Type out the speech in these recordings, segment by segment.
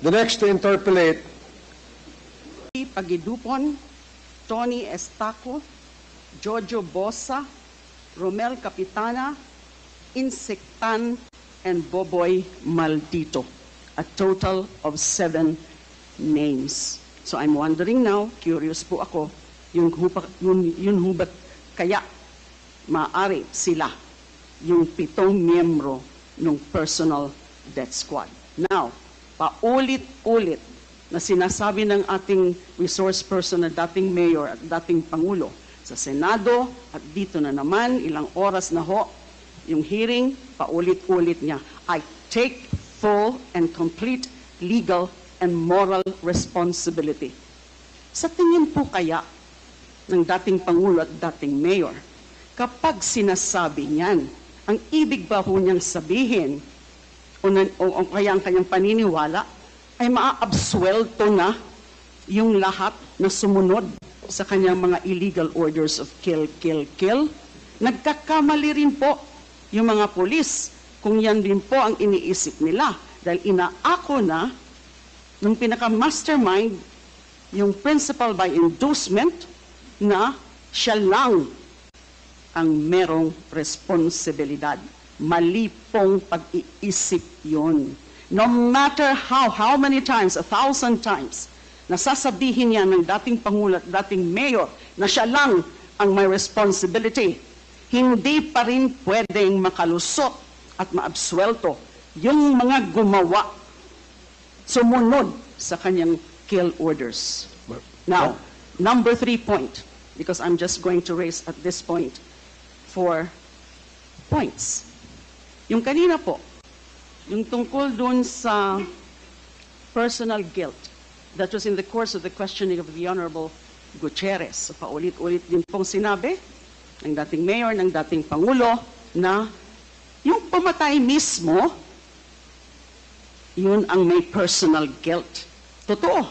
The next to interpolate. Pagidupon, Tony Estaco, Jojo Bosa, Romel Capitana, Insectan, and Boboy Maldito. A total of 7 names. So I'm wondering now, curious po ako, yun hubat kaya maaari sila yung 7 miyembro ng personal death squad. Now, paulit-ulit na sinasabi ng ating resource person na dating mayor at dating pangulo sa Senado at dito na naman, ilang oras na ho, yung hearing, paulit-ulit niya, I take full and complete legal and moral responsibility. Sa tingin po kaya ng dating Pangulo at dating Mayor, kapag sinasabi niyan, ang ibig ba ho niyang sabihin o kaya ang kanyang paniniwala ay maaabsuelto na yung lahat na sumunod sa kanyang mga illegal orders of kill, kill, kill? Nagkakamali rin po yung mga pulis kung yan din po ang iniisip nila. Dahil inaako na nung pinaka-mastermind yung principal by inducement na siya lang ang merong responsibilidad. Mali pong pag-iisip yun. No matter how many times, 1,000 times, nasasabihin niya ng dating Pangulo at dating Mayor na siya lang ang may responsibility, hindi pa rin pwedeng makalusot at maabsuelto yung mga gumawa, sumunod sa kanyang kill orders. Now, number 3 point, because I'm just going to raise at this point 4 points. Yung kanina po, yung tungkol dun sa personal guilt, that was in the course of the questioning of the Honorable Gutierrez. So, paulit-ulit din pong sinabi ng dating mayor, ng dating pangulo, na yung pumatay mismo, yun ang may personal guilt. Totoo.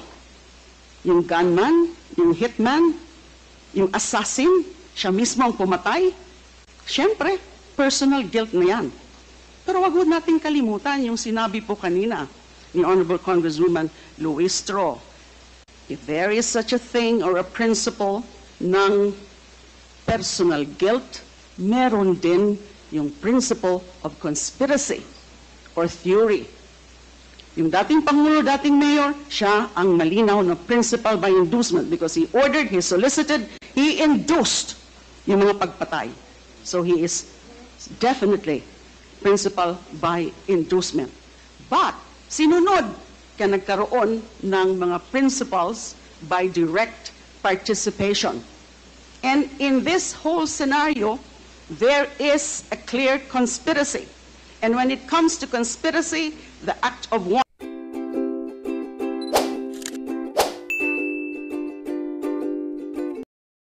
Yung gunman, yung hitman, yung assassin, siya mismo ang pumatay. Siyempre, personal guilt na yan. Pero wag natin kalimutan yung sinabi po kanina ni Honorable Congresswoman Louise Straw. If there is such a thing or a principle ng personal guilt, meron din yung principle of conspiracy or theory. Yung dating Pangulo, dating Mayor, siya ang malinaw na principal by inducement because he ordered, he solicited, he induced yung mga pagpatay. So he is definitely principal by inducement. But sinunod ka nagkaroon ng mga principals by direct participation. And in this whole scenario, there is a clear conspiracy. And when it comes to conspiracy, the act of one